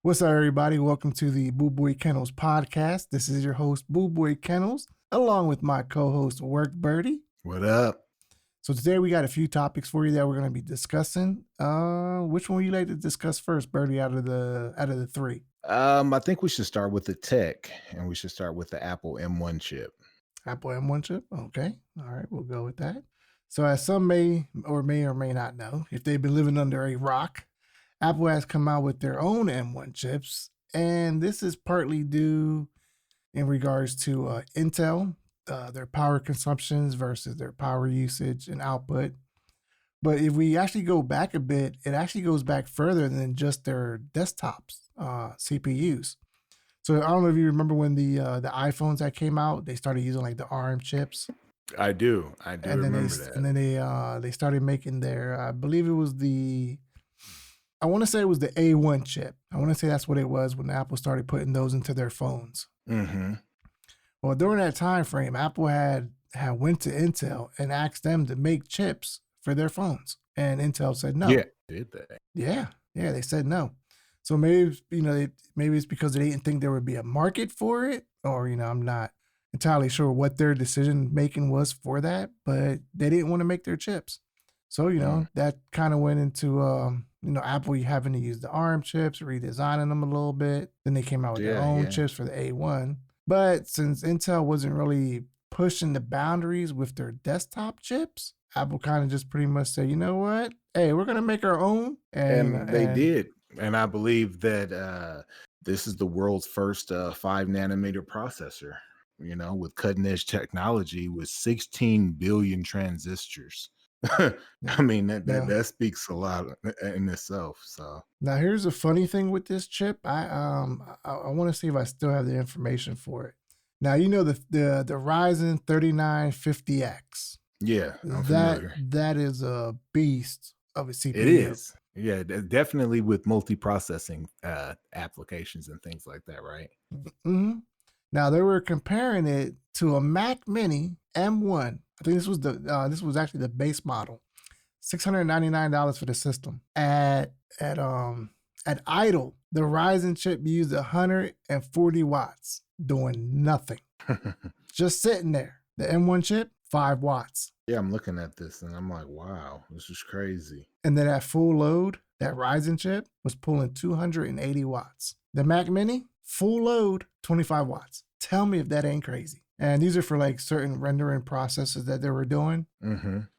What's up, everybody? Welcome to the BULLBOYKENNELS podcast. This is your host, BULLBOYKENNELS, along with my co-host, Work Birdie. What up? So today we got a few topics for you that we're going to be discussing. Which one would you like to discuss first, Birdie? Out of the three, I think we should start with the tech, and we should start with the Apple M1 chip. Apple M1 chip. Okay, all right, we'll go with that. So, as some may or may not know, if they've been living under a rock, Apple has come out with their own M1 chips, and this is partly due in regards to Intel, their power consumptions versus their power usage and output. But if we actually go back a bit, it actually goes back further than just their desktops, CPUs. So I don't know if you remember when the iPhones that came out, they started using like the ARM chips. I do And remember that. And then they started making their, I believe it was I want to say it was the A1 chip. I want to say that's what it was when Apple started putting those into their phones. Mm-hmm. Well, during that time frame, Apple had went to Intel and asked them to make chips for their phones, and Intel said no. Yeah, did they? Yeah, they said no. So maybe maybe it's because they didn't think there would be a market for it, or I'm not entirely sure what their decision making was for that, but they didn't want to make their chips. So that kind of went into Apple having to use the ARM chips, redesigning them a little bit. Then they came out with their own chips for the A1. But since Intel wasn't really pushing the boundaries with their desktop chips, Apple kind of just pretty much said, you know what? Hey, we're going to make our own. And they did. And I believe that this is the world's first 5-nanometer processor, with cutting edge technology with 16 billion transistors. I mean, that speaks a lot in itself. So now here's a funny thing with this chip. I want to see if I still have the information for it. Now, the Ryzen 3950X. Yeah, that is a beast of a CPU. It is. Yeah, definitely with multi-processing applications and things like that, right? Mm-hmm. Now they were comparing it to a Mac Mini M1. I think this was actually the base model, $699 for the system. At idle, the Ryzen chip used 140 watts, doing nothing, just sitting there. The M1 chip, 5 watts. Yeah, I'm looking at this and I'm like, wow, this is crazy. And then at full load, that Ryzen chip was pulling 280 watts. The Mac Mini, full load, 25 watts. Tell me if that ain't crazy. And these are for like certain rendering processes that they were doing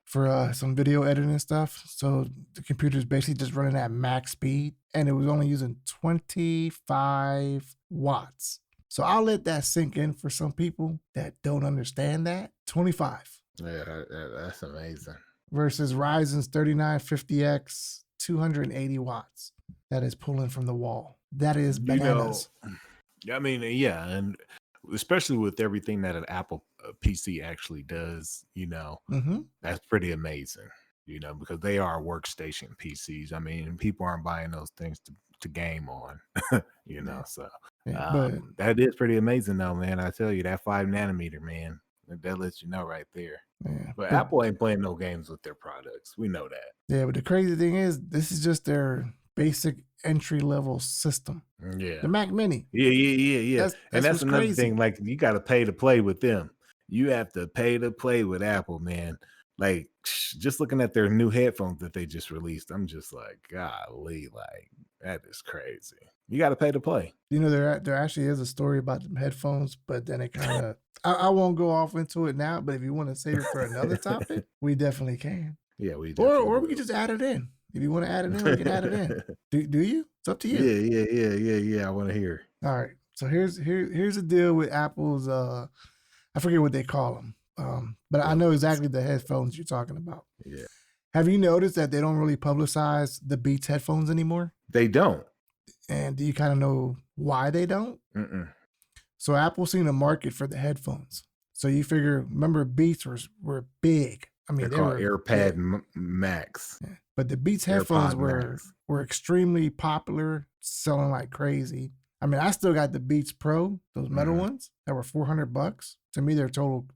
for some video editing and stuff. So the computer's basically just running at max speed, and it was only using 25 watts. So I'll let that sink in for some people that don't understand that. 25. Yeah, that's amazing. Versus Ryzen's 3950X, 280 watts. That is pulling from the wall. That is bananas. I mean, yeah, and especially with everything that an Apple PC actually does, that's pretty amazing, because they are workstation PCs. I mean, people aren't buying those things to game on, so that is pretty amazing though, man. I tell you, that 5-nanometer, man, that lets you know right there. Yeah, but Apple ain't playing no games with their products. We know that. Yeah, but the crazy thing is, this is just their basic entry-level system. Yeah. The Mac Mini. Yeah. That's another crazy thing. Like, you got to pay to play with them. You have to pay to play with Apple, man. Like, just looking at their new headphones that they just released, I'm just like, golly, like, that is crazy. You got to pay to play. There actually is a story about them headphones, but then it kind of, I won't go off into it now, but if you want to save it for another topic, we definitely can. Yeah, we definitely Or we can just add it in. If you want to add it in, we can add it in. Do you? It's up to you. Yeah. I want to hear. All right. So here's the deal with Apple's, I forget what they call them, but I know exactly the headphones you're talking about. Yeah. Have you noticed that they don't really publicize the Beats headphones anymore? They don't. And do you kind of know why they don't? So Apple's seen a market for the headphones. So you figure, remember Beats were big. I mean, they're called AirPod Max. Yeah. But the Beats headphones were extremely popular, selling like crazy. I mean, I still got the Beats Pro, those metal ones that were $400. To me, they're total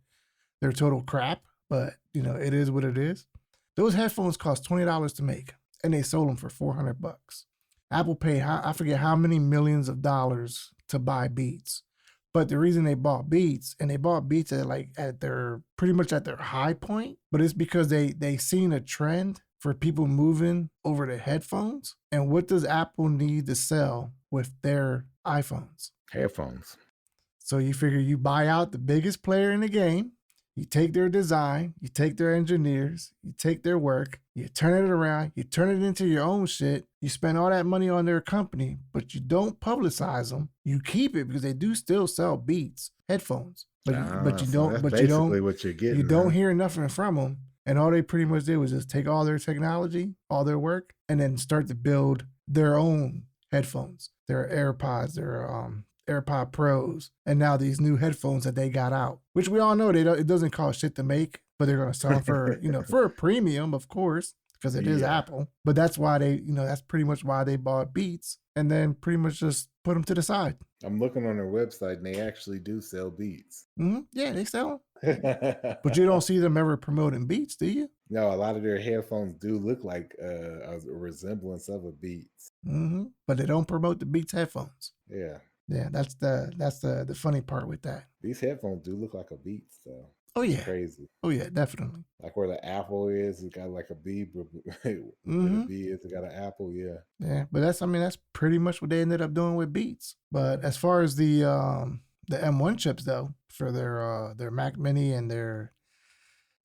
crap. But it is what it is. Those headphones cost $20 to make, and they sold them for $400. Apple paid, I forget how many millions of dollars to buy Beats. But the reason they bought Beats, and they bought Beats at their pretty much at their high point, but it's because they seen a trend for people moving over to headphones. And what does Apple need to sell with their iPhones? Headphones. So you figure you buy out the biggest player in the game, you take their design, you take their engineers, you take their work, you turn it around, you turn it into your own shit, you spend all that money on their company, but you don't publicize them. You keep it because they do still sell Beats headphones, but you don't. But you don't. What you're getting. You don't hear nothing from them, and all they pretty much did was just take all their technology, all their work, and then start to build their own headphones, their AirPods, their AirPod Pros, and now these new headphones that they got out, which we all know it doesn't cost shit to make, but they're going to sell them for, for a premium, of course, because it is Apple. But that's why that's pretty much why they bought Beats and then pretty much just put them to the side. I'm looking on their website and they actually do sell Beats. Mm-hmm. Yeah, they sell them. But you don't see them ever promoting Beats, do you? No, a lot of their headphones do look like a resemblance of a Beats. Mm-hmm. But they don't promote the Beats headphones. Yeah. Yeah, that's the funny part with that. These headphones do look like a Beats, though. Oh yeah, crazy. Oh yeah, definitely. Like where the apple is, it's got like a B. Where the B is, it got an apple. Yeah. Yeah, but that's pretty much what they ended up doing with Beats. But as far as the M1 chips though, for their Mac Mini and their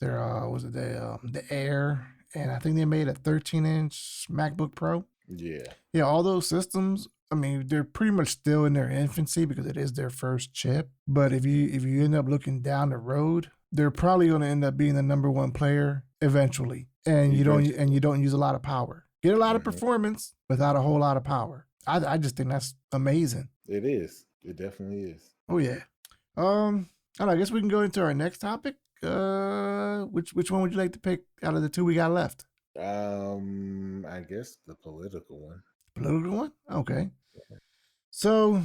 the Air, and I think they made a 13-inch MacBook Pro. Yeah, all those systems, I mean, they're pretty much still in their infancy because it is their first chip. But if you end up looking down the road, they're probably going to end up being the number one player eventually. And you don't use a lot of power. Get a lot of performance without a whole lot of power. I just think that's amazing. It is. It definitely is. Oh yeah. I guess we can go into our next topic. Which one would you like to pick out of the two we got left? I guess the political one. Political one? Okay. So,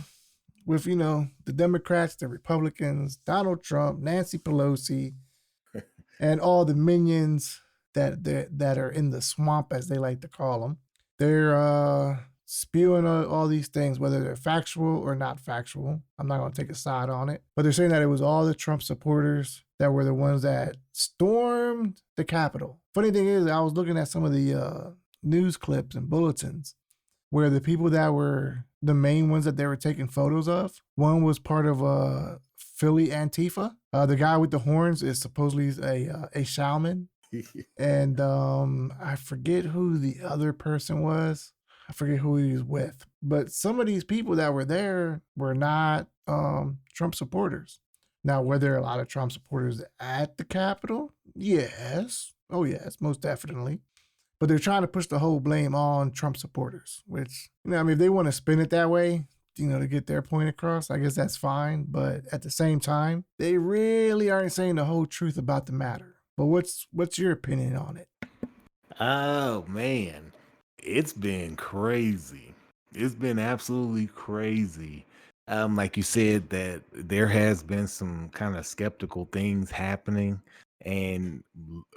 with the Democrats, the Republicans, Donald Trump, Nancy Pelosi, and all the minions that are in the swamp, as they like to call them, they're spewing all these things, whether they're factual or not factual. I'm not going to take a side on it, but they're saying that it was all the Trump supporters that were the ones that stormed the Capitol. Funny thing is, I was looking at some of the news clips and bulletins where the people that were the main ones that they were taking photos of, one was part of Philly Antifa. The guy with the horns is supposedly a shaman. And I forget who the other person was. I forget who he was with. But some of these people that were there were not Trump supporters. Now, were there a lot of Trump supporters at the Capitol? Yes. Oh, yes, most definitely. But they're trying to push the whole blame on Trump supporters, which, if they want to spin it that way, to get their point across, I guess that's fine. But at the same time, they really aren't saying the whole truth about the matter. But what's your opinion on it? Oh, man. It's been crazy. It's been absolutely crazy. Like you said, that there has been some kind of skeptical things happening. And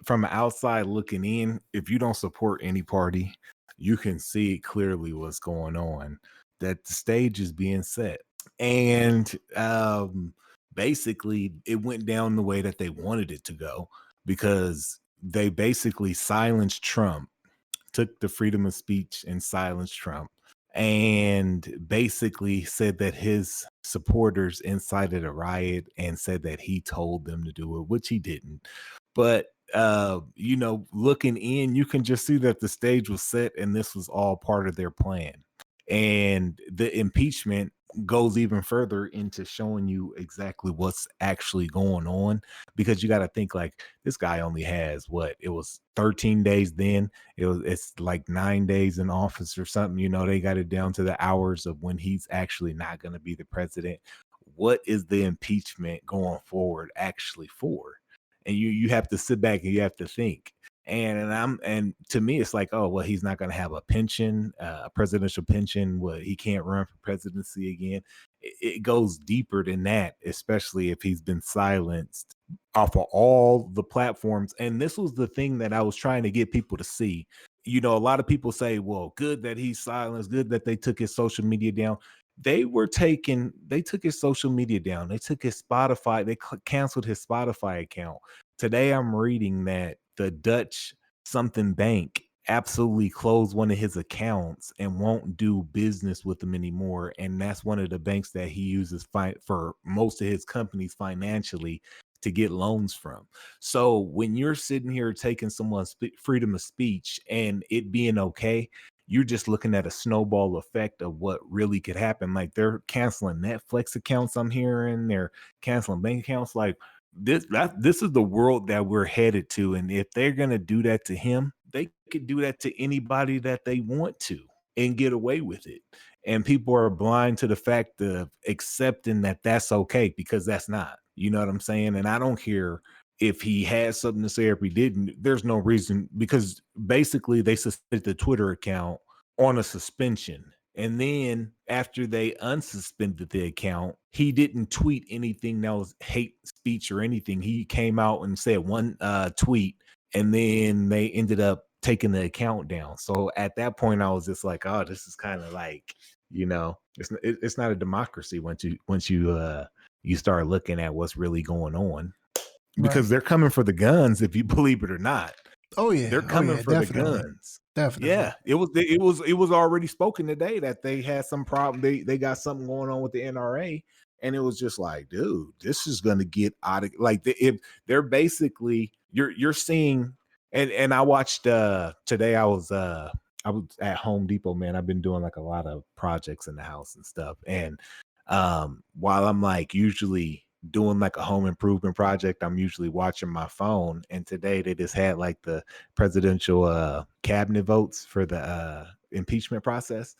from the outside looking in, if you don't support any party, you can see clearly what's going on, that the stage is being set. And basically, it went down the way that they wanted it to go, because they basically silenced Trump, took the freedom of speech and silenced Trump, and basically said that his supporters incited a riot and said that he told them to do it, which he didn't. But looking in, you can just see that the stage was set and this was all part of their plan. And the impeachment goes even further into showing you exactly what's actually going on, because you got to think, like, this guy only has it was 13 days then, it's like 9 days in office or something. They got it down to the hours of when he's actually not going to be the president. What is the impeachment going forward actually for? And you have to sit back and you have to think. And to me, it's like, oh, well, he's not going to have a pension, a presidential pension. Well, he can't run for presidency again. It goes deeper than that, especially if he's been silenced off of all the platforms. And this was the thing that I was trying to get people to see, you know, a lot of people say, well, good that he's silenced, good that they took his social media down. They took his social media down. They took his Spotify, they canceled his Spotify account. Today I'm reading that the Dutch something bank absolutely closed one of his accounts and won't do business with him anymore. And that's one of the banks that he uses for most of his companies financially to get loans from. So when you're sitting here taking someone's freedom of speech and it being okay, you're just looking at a snowball effect of what really could happen. Like they're canceling Netflix accounts, I'm hearing, they're canceling bank accounts. Like this is the world that we're headed to. And if they're gonna do that to him, they could do that to anybody that they want to and get away with it. And people are blind to the fact of accepting that that's okay, because that's not. You know what I'm saying? And I don't care if he has something to say or if he didn't. There's no reason, because basically they suspended the Twitter account on a suspension. And then after they unsuspended the account, he didn't tweet anything that was hate speech or anything. He came out and said one tweet, and then they ended up taking the account down. So at that point, I was just like, oh, this is kind of like, you know, it's not a democracy once you start looking at what's really going on, because they're coming for the guns, if you believe it or not. Oh yeah, they're coming for definitely. the guns. Definitely. Yeah, it was already spoken today that they had some problem. They got something going on with the NRA, and it was just like, dude, this is gonna get out of like if they're basically you're seeing. And I watched today. I was at Home Depot, man. I've been doing like a lot of projects in the house and stuff, and while I'm like usually doing like a home improvement project, I'm usually watching my phone. And today they just had like the presidential cabinet votes for the impeachment process.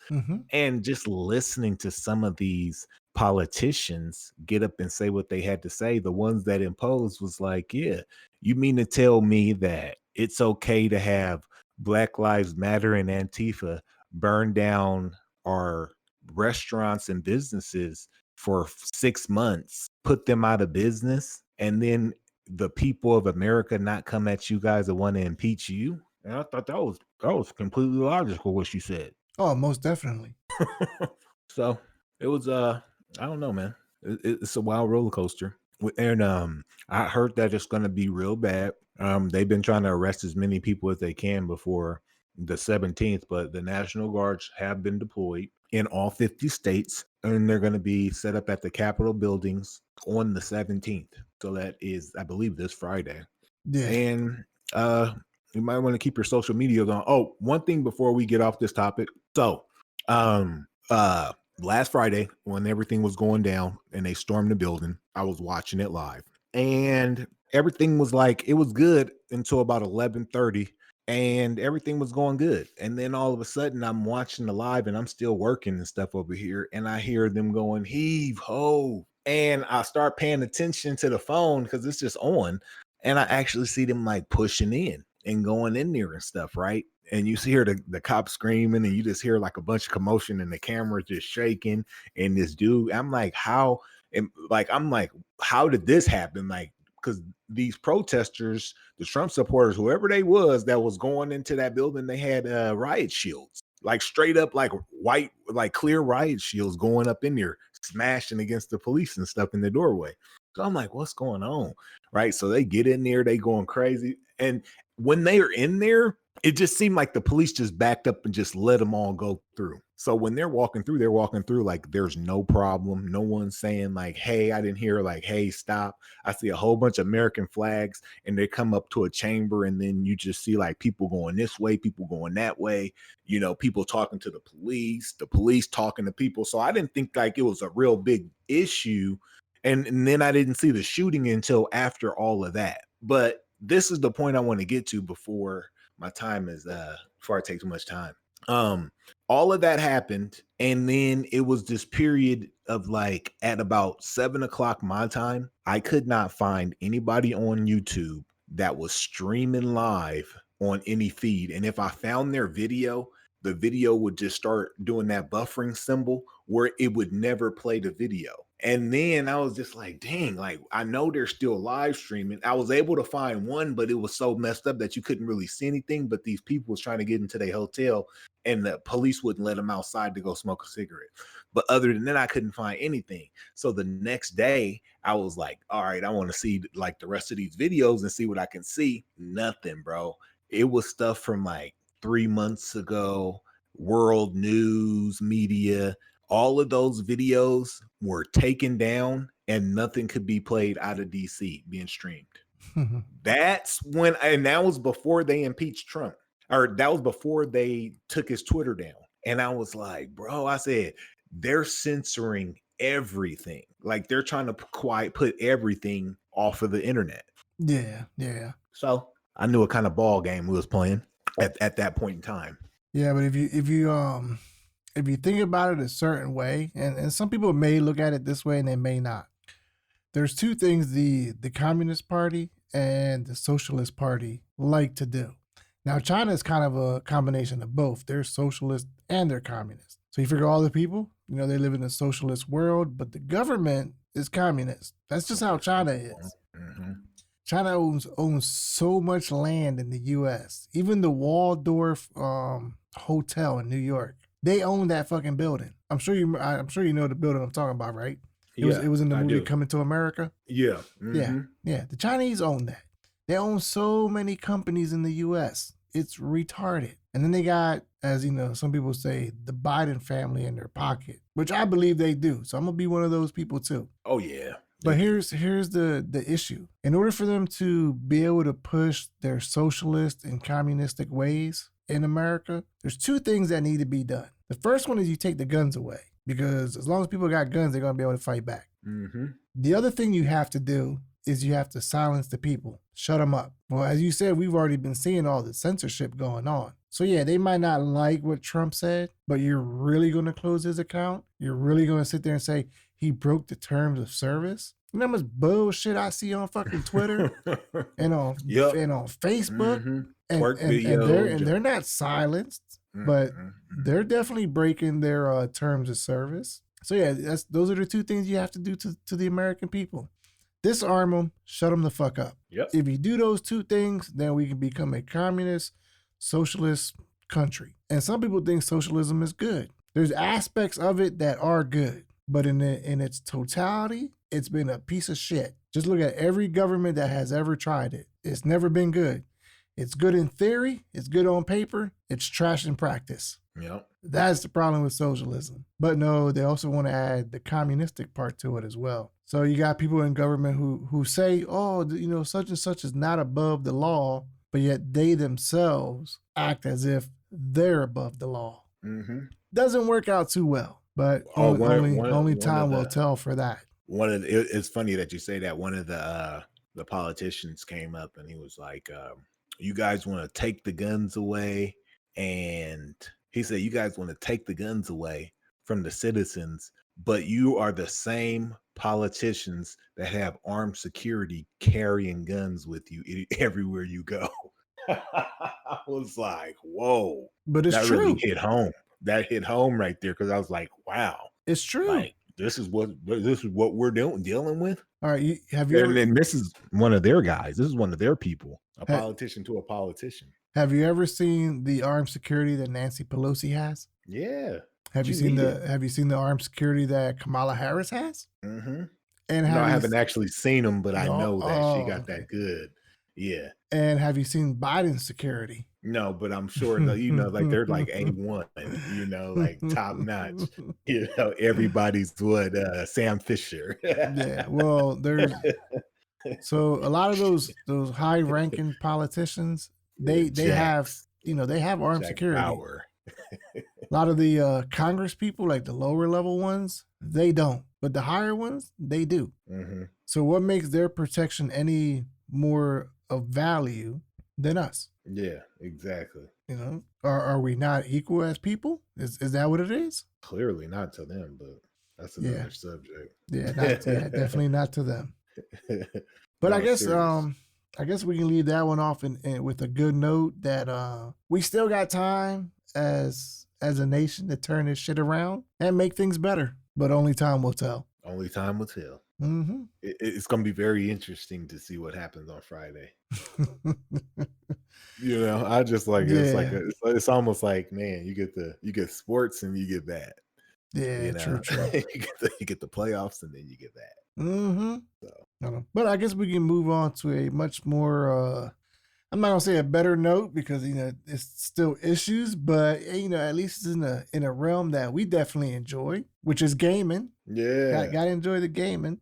And just listening to some of these politicians get up and say what they had to say, the ones that imposed was like, yeah, you mean to tell me that it's okay to have Black Lives Matter and Antifa burn down our restaurants and businesses for 6 months, put them out of business, and then the people of America not come at you guys that want to impeach you? And I thought that was completely logical what she said. Oh, most definitely. So it was I don't know, man. It's a wild roller coaster. And I heard that it's gonna be real bad. They've been trying to arrest as many people as they can before the 17th, but the National Guards have been deployed in all 50 states, and they're going to be set up at the Capitol buildings on the 17th. So that is, I believe, this Friday. Yeah. And you might want to keep your social media on. Oh, one thing before we get off this topic. So last Friday, when everything was going down and they stormed the building, I was watching it live. And everything was like, it was good until about 11:30, and everything was going good. And then all of a sudden I'm watching the live and I'm still working and stuff over here, and I hear them going, heave ho. And I start paying attention to the phone because it's just on, and I actually see them like pushing in and going in there and stuff, right? And you see the cop screaming, and you just hear like a bunch of commotion, and the camera just shaking. And this dude, I'm like, how did this happen? Like, because these protesters, the Trump supporters, whoever they was that was going into that building, they had riot shields, like straight up, like white, like clear riot shields going up in there, smashing against the police and stuff in the doorway. So I'm like, what's going on? Right. So they get in there, they going crazy. And when they are in there, it just seemed like the police just backed up and just let them all go through. So when they're walking through like there's no problem. No one's saying like, hey, I didn't hear like, hey, stop. I see a whole bunch of American flags, and they come up to a chamber, and then you just see like people going this way, people going that way, you know, people talking to the police talking to people. So I didn't think like it was a real big issue. And then I didn't see the shooting until after all of that. But this is the point I want to get to before my time is before I take too much time. All of that happened, and then it was this period of like at about 7:00 my time, I could not find anybody on YouTube that was streaming live on any feed. And if I found their video, the video would just start doing that buffering symbol where it would never play the video. And then I was just like, dang, like I know they're still live streaming. I was able to find one, but it was so messed up that you couldn't really see anything. But these people was trying to get into their hotel and the police wouldn't let them outside to go smoke a cigarette. But other than that, I couldn't find anything. So the next day I was like, all right, I want to see like the rest of these videos and see what I can see. Nothing, bro. It was stuff from like 3 months ago, world news, media. All of those videos were taken down and nothing could be played out of DC being streamed. That's when, and that was before they impeached Trump, or that was before they took his Twitter down. And I was like, bro, I said, they're censoring everything. Like they're trying to put everything off of the internet. Yeah, yeah. So I knew what kind of ball game we was playing at that point in time. Yeah, but if you think about it a certain way, and some people may look at it this way and they may not. There's two things the Communist Party and the Socialist Party like to do. Now, China is kind of a combination of both. They're socialist and they're communist. So you figure all the people, they live in a socialist world, but the government is communist. That's just how China is. Mm-hmm. China owns so much land in the U.S. Even the Waldorf Hotel in New York, they own that fucking building. I'm sure you know the building I'm talking about, right? It was in the movie Coming to America. Yeah. Mm-hmm. Yeah. The Chinese own that. They own so many companies in the U.S. It's retarded. And then they got, as you know, some people say, the Biden family in their pocket, which I believe they do. So I'm gonna be one of those people too. Oh yeah. But here's the issue. In order for them to be able to push their socialist and communistic ways in America, there's two things that need to be done. The first one is you take the guns away, because as long as people got guns, they're going to be able to fight back. Mm-hmm. The other thing you have to do is you have to silence the people, shut them up. Well, as you said, we've already been seeing all the censorship going on. So yeah, they might not like what Trump said, but you're really going to close his account? You're really going to sit there and say he broke the terms of service? You know how much bullshit I see on fucking Twitter and on Facebook? Mm-hmm. And they're not silenced, but they're definitely breaking their terms of service. So yeah, those are the two things you have to do to the American people. Disarm them, shut them the fuck up. Yep. If you do those two things, then we can become a communist, socialist country. And some people think socialism is good. There's aspects of it that are good, but in its totality, it's been a piece of shit. Just look at every government that has ever tried it. It's never been good. It's good in theory. It's good on paper. It's trash in practice. Yep. That's the problem with socialism. But no, they also want to add the communistic part to it as well. So you got people in government who say, such and such is not above the law, but yet they themselves act as if they're above the law. Mm-hmm. Doesn't work out too well, but only time will tell for that. It's funny that you say that. One of the politicians came up and he was like, you guys want to take the guns away. And he said, you guys want to take the guns away from the citizens, but you are the same politicians that have armed security carrying guns with you everywhere you go. I was like, whoa. But it's that true. Really hit home. That hit home right there, because I was like, wow. It's true. Like, this is what we're dealing with. All right, and this is one of their guys. This is one of their people. A politician to a politician. Have you ever seen the armed security that Nancy Pelosi has? Yeah. Have you seen the armed security that Kamala Harris has? Mm-hmm. And I haven't actually seen them, but I know that she got that good. Yeah. And have you seen Biden's security? No, but I'm sure that, like they're like A1, like top notch. Everybody's Sam Fisher. Yeah. Well, there's so a lot of those high ranking politicians, they have armed security. Power. A lot of the Congress people, like the lower level ones, they don't, but the higher ones, they do. Mm-hmm. So what makes their protection any more of value than us? Yeah, exactly. Are we not equal as people? Is that what it is? Clearly not to them, but that's another subject. Yeah, definitely not to them. But I guess we can leave that one off with a good note that we still got time as a nation to turn this shit around and make things better, but only time will tell. Only time will tell. Mm-hmm. It's going to be very interesting to see what happens on Friday. I just like Yeah. it's almost like, man, you get sports and you get that. Yeah, true. You get the playoffs and then you get that. Mm-hmm. So. But I guess we can move on to a much more I'm not gonna say a better note because it's still issues, but at least it's in a realm that we definitely enjoy, which is gaming. Yeah, gotta enjoy the gaming,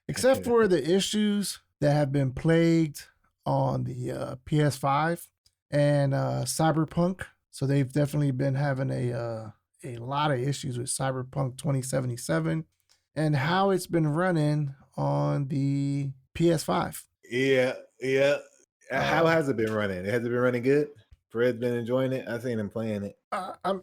except for the issues that have been plagued on the PS5 and Cyberpunk. So they've definitely been having a lot of issues with Cyberpunk 2077 and how it's been running on the PS5. Yeah. How has it been running? Has it been running good? Fred's been enjoying it. I've seen him playing it.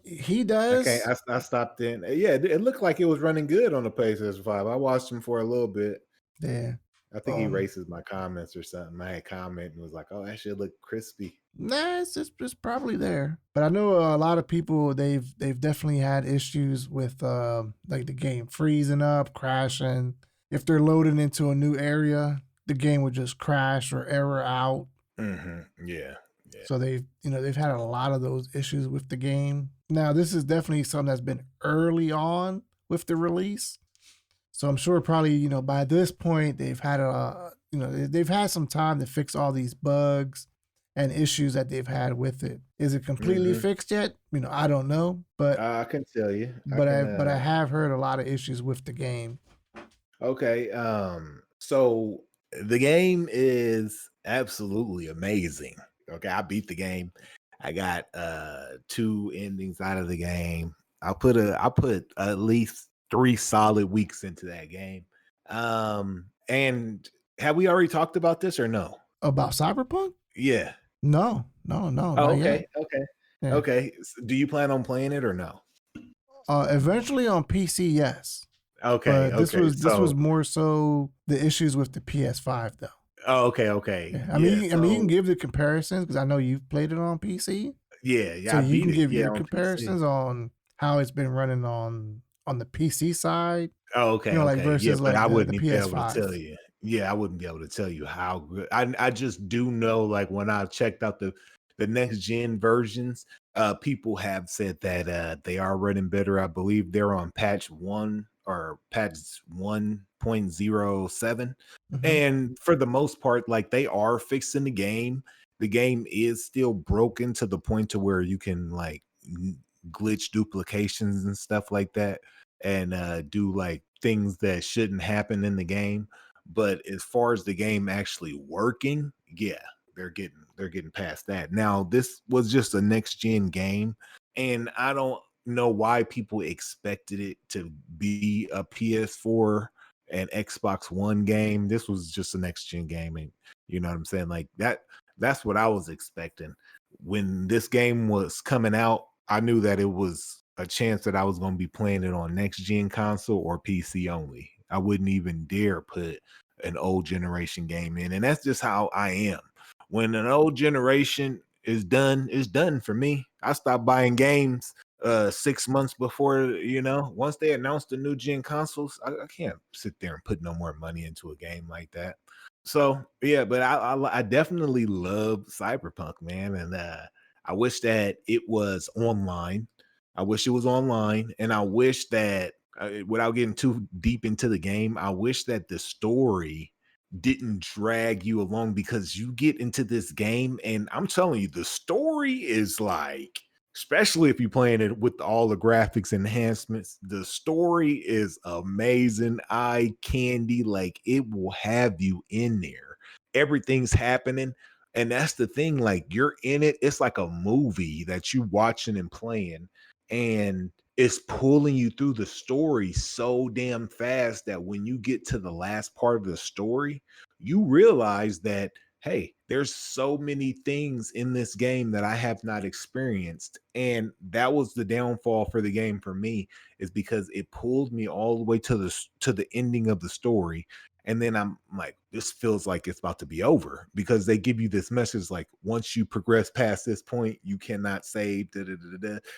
He does. Okay, I stopped in. Yeah, it looked like it was running good on the PlayStation 5. I watched him for a little bit. Yeah. I think he erases my comments or something. I had comment and was like, "Oh, that should look crispy." Nah, it's probably there. But I know a lot of people they've definitely had issues with like the game freezing up, crashing. If they're loading into a new area, the game would just crash or error out. Mm-hmm. Yeah. So they've had a lot of those issues with the game. Now this is definitely something that's been early on with the release. So I'm sure probably, by this point they've had they've had some time to fix all these bugs and issues that they've had with it. Is it completely fixed yet? I don't know, but I can tell you. But I have heard a lot of issues with the game. Okay. So the game is absolutely amazing. Okay, I beat the game. I got 2 endings out of the game. I put at least 3 solid weeks into that game. And have we already talked about this or no? About Cyberpunk? Yeah. No. Oh, not okay. yet. Okay. Yeah. Okay. So do you plan on playing it or no? Eventually on PC, yes. Okay. But this was more so the issues with the PS5 though. Oh, okay. Yeah. I mean, you can give the comparisons because I know you've played it on PC. Yeah. So you can give your comparisons on how it's been running on the PC side. Oh, okay. Like versus but I wouldn't the be PS5. able to tell you. Yeah, I wouldn't be able to tell you how good. I just do know, like when I checked out the next gen versions, people have said that they are running better. I believe they're on patch 1 or patch 1.07. And for the most part, like they are fixing the game. The game is still broken to the point to where you can like glitch duplications and stuff like that and do like things that shouldn't happen in the game. But as far as the game actually working, yeah, they're getting past that. Now, this was just a next gen game, and I don't know why people expected it to be a PS4 and Xbox One game. This was just a next gen game, and you know what I'm saying? Like that's what I was expecting. When this game was coming out, I knew that it was a chance that I was going to be playing it on next gen console or PC only. I wouldn't even dare put an old generation game in. And that's just how I am. When an old generation is done, it's done for me. I stopped buying games 6 months before, once they announced the new gen consoles. I can't sit there and put no more money into a game like that. So yeah, but I definitely love Cyberpunk, man. And I wish that it was online. I wish it was online. And I wish that without getting too deep into the game, I wish that the story didn't drag you along, because you get into this game and I'm telling you, the story is like, especially if you're playing it with all the graphics enhancements, the story is amazing. Eye candy, like it will have you in there. Everything's happening. And that's the thing, like you're in it. It's like a movie that you watching and playing, and it's pulling you through the story so damn fast that when you get to the last part of the story, you realize that, hey, there's so many things in this game that I have not experienced. And that was the downfall for the game for me, is because it pulled me all the way to the ending of the story. And then I'm like, this feels like it's about to be over, because they give you this message like, once you progress past this point, you cannot save.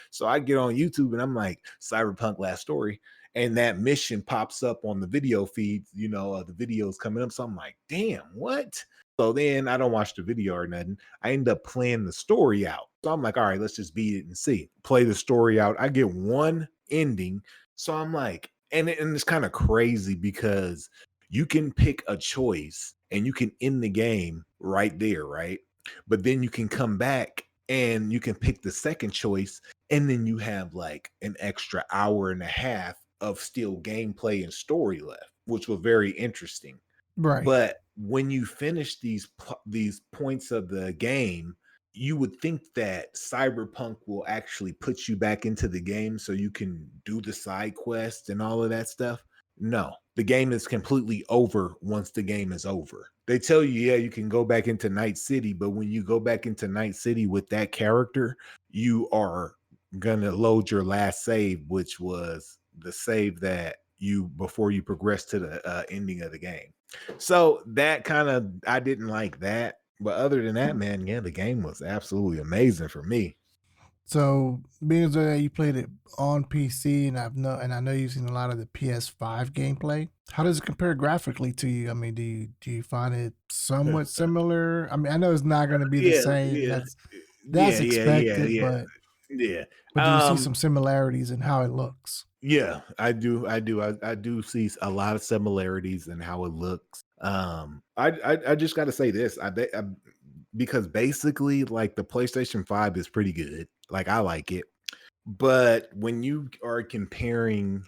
So I get on YouTube and I'm like, Cyberpunk last story. and that mission pops up on the video feed, the videos coming up. So I'm like, damn, what? So then I don't watch the video or nothing. I end up playing the story out. So I'm like, all right, let's just beat it and see. Play the story out. I get one ending. So I'm like, and it's kind of crazy because you can pick a choice and you can end the game right there, right? But then you can come back and you can pick the second choice, and then you have like an extra hour and a half of still gameplay and story left, which was very interesting. Right. But when you finish these points of the game, you would think that Cyberpunk will actually put you back into the game so you can do the side quests and all of that stuff. No, the game is completely over once the game is over. They tell you, yeah, you can go back into Night City, but when you go back into Night City with that character, you are gonna load your last save, which was the save that you before you progress to the ending of the game. So that kind of, I didn't like that. But other than that, man, yeah, the game was absolutely amazing for me. So being as though you played it on PC, and I know you've seen a lot of the PS5 gameplay. How does it compare graphically to you? I mean, do you find it somewhat similar? I mean, I know it's not going to be the same. That's expected, but yeah. But do you see some similarities in how it looks? Yeah, I do. I do see a lot of similarities in how it looks. I just got to say this. Because basically, like, the PlayStation 5 is pretty good. Like, I like it. But when you are comparing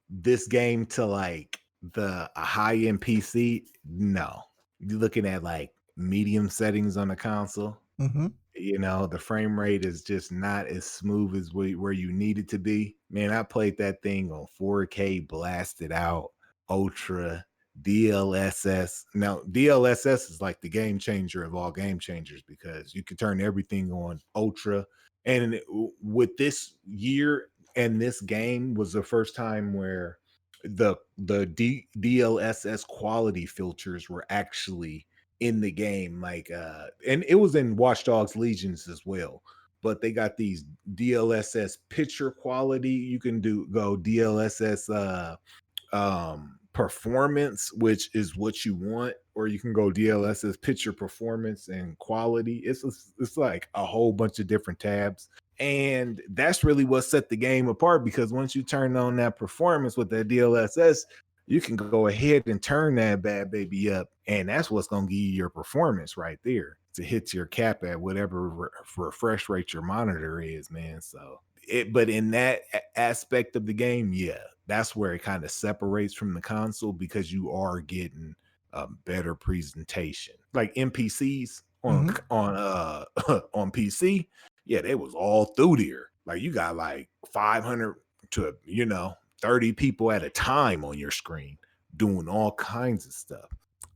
this game to like a high-end PC, no. You're looking at like medium settings on the console. Mm-hmm. The frame rate is just not as smooth as where you need it to be. Man, I played that thing on 4K, blasted out, ultra, DLSS. Now, DLSS is like the game changer of all game changers because you can turn everything on ultra. And with this year and this game was the first time where the DLSS quality filters were actually in the game, like and it was in Watch Dogs Legions as well, but they got these DLSS picture quality. You can go DLSS performance, which is what you want, or you can go DLSS picture performance and quality. It's like a whole bunch of different tabs, and that's really what set the game apart, because once you turn on that performance with that DLSS, you can go ahead and turn that bad baby up, and that's what's going to give you your performance right there to hit your cap at whatever refresh rate your monitor is, man. So but in that aspect of the game, yeah, that's where it kind of separates from the console, because you are getting a better presentation. Like NPCs on on PC, yeah, they was all through there. Like, you got like 500 to 30 people at a time on your screen doing all kinds of stuff.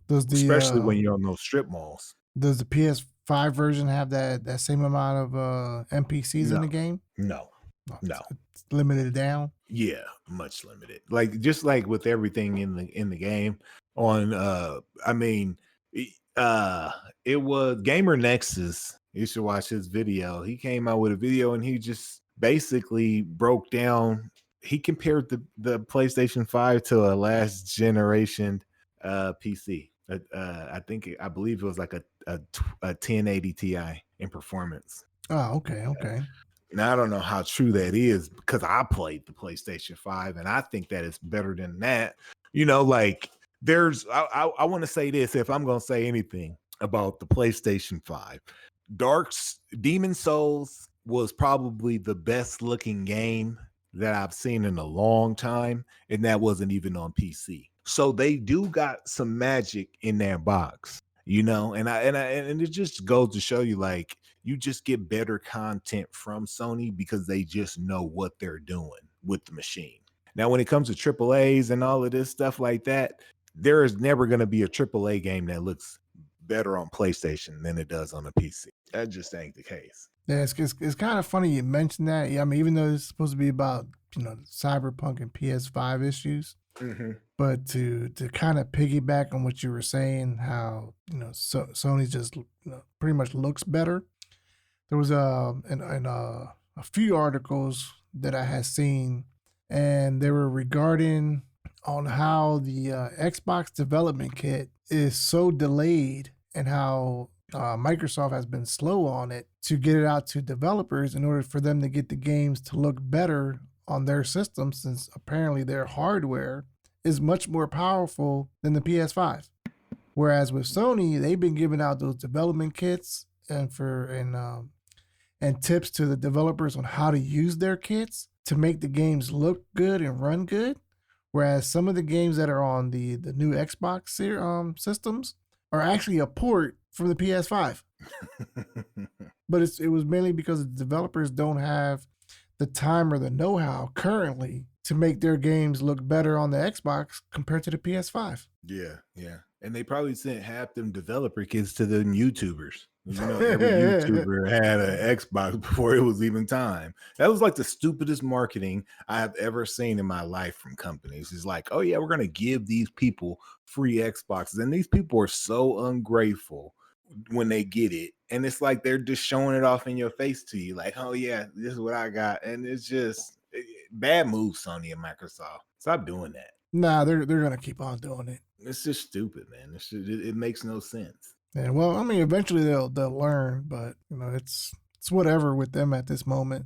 Especially when you're on those strip malls. Does the PS5 version have that same amount of NPCs in the game? No. It's limited down. Yeah, much limited. Like, just like with everything in the game. I mean, it was Gamer Nexus. You should watch his video. He came out with a video and he just basically broke down. He compared the PlayStation 5 to a last generation PC. I believe it was like a 1080 Ti in performance. Oh, okay. Now, I don't know how true that is, because I played the PlayStation 5 and I think that it's better than that. Like, I want to say this, if I'm going to say anything about the PlayStation 5, Demon Souls was probably the best looking game that I've seen in a long time, and that wasn't even on PC. So they do got some magic in their box, and it just goes to show you, like, you just get better content from Sony because they just know what they're doing with the machine. Now, when it comes to AAAs and all of this stuff like that, there is never going to be a AAA game that looks better on PlayStation than it does on a PC. That just ain't the case. Yeah, it's kind of funny you mentioned that. Yeah, I mean, even though it's supposed to be about Cyberpunk and PS5 issues, but to kind of piggyback on what you were saying, how Sony just pretty much looks better. There was a few articles that I had seen and they were regarding on how the Xbox development kit is so delayed and how Microsoft has been slow on it to get it out to developers in order for them to get the games to look better on their system, since apparently their hardware is much more powerful than the PS5. Whereas with Sony, they've been giving out those development kits and tips to the developers on how to use their kits to make the games look good and run good. Whereas some of the games that are on the new Xbox systems are actually a port from the PS5. But it was mainly because the developers don't have the time or the know-how currently to make their games look better on the Xbox compared to the PS5. Yeah, yeah. And they probably sent half them developer kits to them YouTubers. You know, every YouTuber had an Xbox before it was even time. That was like the stupidest marketing I have ever seen in my life from companies. It's like, oh yeah, we're gonna give these people free Xboxes, and these people are so ungrateful when they get it, and it's like they're just showing it off in your face to you, like, oh yeah, this is what I got, and it's just bad move, Sony and Microsoft. Stop doing that. Nah, they're gonna keep on doing it. It's just stupid, man. It makes no sense. Yeah, well, I mean, eventually they'll learn, but you know, it's whatever with them at this moment.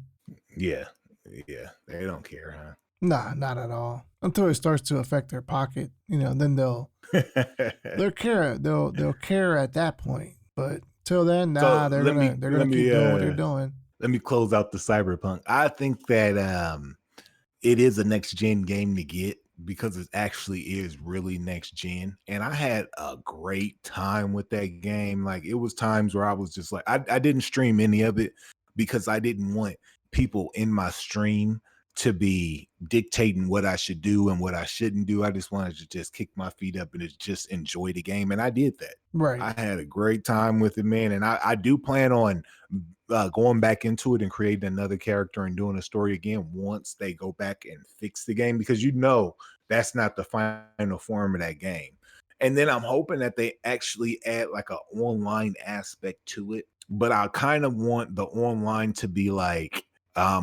Yeah, they don't care, huh? Nah, not at all. Until it starts to affect their pocket, you know, then they'll care. They'll care at that point. But till then, nah, So they're gonna keep doing what they're doing. let me close out the Cyberpunk. I think that it is a next gen game to get because it actually is really next gen. And I had a great time with that game. Like, it was times where I was just like, I didn't stream any of it because I didn't want people in my stream to be dictating what I should do and what I shouldn't do. I just wanted to just kick my feet up and just enjoy the game. And I did that. Right. I had a great time with it, man. And I do plan on going back into it and creating another character and doing a story again once they go back and fix the game, because you know that's not the final form of that game. And then I'm hoping that they actually add like an online aspect to it. But I kind of want the online to be like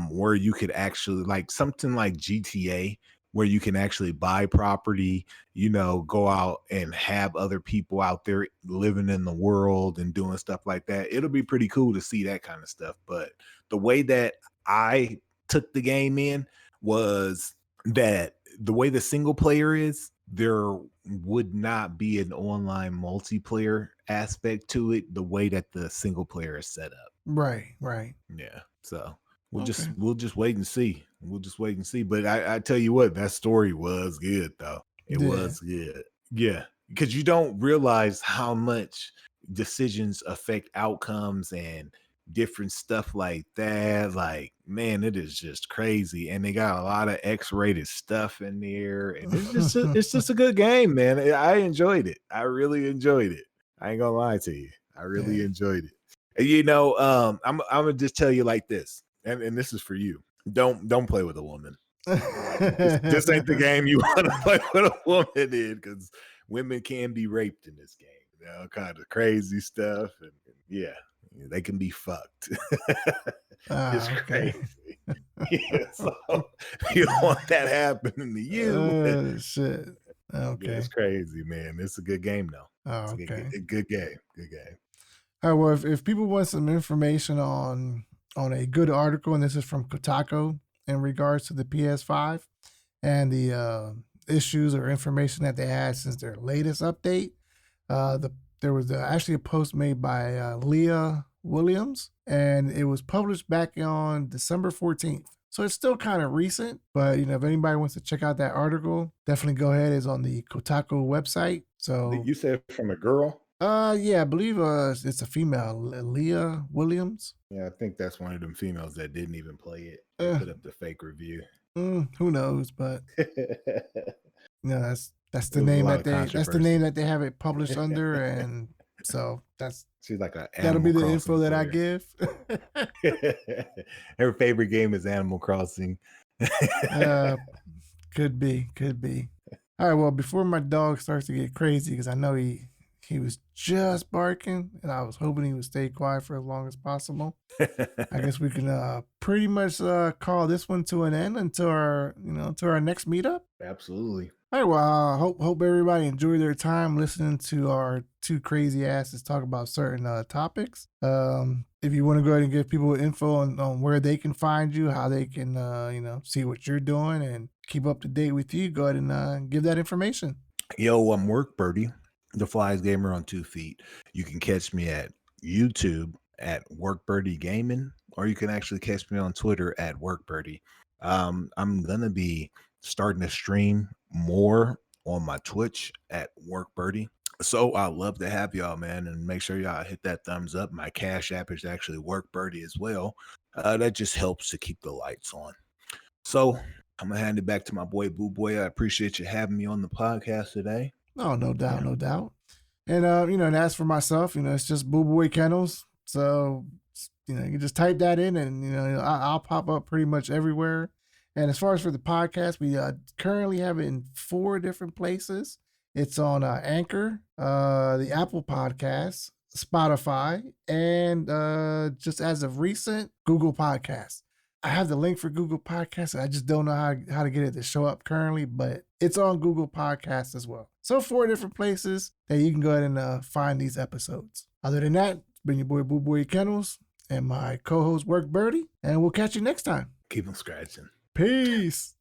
where you could actually, like something like GTA, where you can actually buy property, you know, go out and have other people out there living in the world and doing stuff like that. It'll be pretty cool to see that kind of stuff. But the way that I took the game in was that the way the single player is, there would not be an online multiplayer aspect to it the way that the single player is set up. Right. Yeah. So we'll just wait and see. We'll just wait and see. But I tell you what, that story was good though. It was good. Yeah. Because you don't realize how much decisions affect outcomes and different stuff like that. Like, man, it is just crazy. And they got a lot of X-rated stuff in there. And it's just a good game, man. I enjoyed it. I really enjoyed it. I ain't gonna lie to you. I really enjoyed it. And, you know, I'm gonna just tell you like this. And this is for you. Don't play with a woman. This ain't the game you want to play with a woman in, because women can be raped in this game. You know, kind of crazy stuff, and yeah, they can be fucked. It's crazy. Yeah, so you don't want that happening to you. Shit. Okay. Yeah, it's crazy, man. It's a good game though. Oh, okay. Good game. Good game. All right. Well, if people want some information on a good article, and this is from Kotaku, in regards to the PS5 and the issues or information that they had since their latest update. There was actually a post made by Leah Williams, and it was published back on December 14th. So it's still kind of recent, but you know, if anybody wants to check out that article, definitely go ahead. It's on the Kotaku website. So you said from a girl? Yeah, I believe it's a female, Leah Williams. Yeah, I think that's one of them females that didn't even play it. Put up the fake review. Who knows? But no, that's the name that they have it published under, and so she's like that'll be the info that I give. Her favorite game is Animal Crossing. Could be. All right, well, before my dog starts to get crazy, because I know he He was just barking, and I was hoping he would stay quiet for as long as possible. I guess we can pretty much call this one to an end until our next meetup. Absolutely. All right, well, hope everybody enjoyed their time listening to our two crazy asses talk about certain topics. If you want to go ahead and give people info on where they can find you, how they can see what you're doing and keep up to date with you, go ahead and give that information. Yo, I'm Work Birdie, the Flies Gamer on 2 feet. You can catch me at YouTube at Work Birdie Gaming, or you can actually catch me on Twitter at Work Birdie. I'm gonna be starting to stream more on my Twitch at Work Birdie. So I'd love to have y'all, man, and make sure y'all hit that thumbs up. My Cash App is actually Work Birdie as well. That just helps to keep the lights on. So I'm gonna hand it back to my boy Boo Boy. I appreciate you having me on the podcast today. Oh, no doubt, no doubt. And and as for myself, it's just Boo Boy Kennels. So you can just type that in, and I'll pop up pretty much everywhere. And as far as for the podcast, we currently have it in 4 different places. It's on Anchor, the Apple Podcasts, Spotify, and just as of recent, Google Podcasts. I have the link for Google Podcasts. I just don't know how to get it to show up currently, but it's on Google Podcasts as well. So 4 different places that you can go ahead and find these episodes. Other than that, it's been your boy Boo Boy Kennels and my co-host Work Birdie, and we'll catch you next time. Keep them scratching. Peace.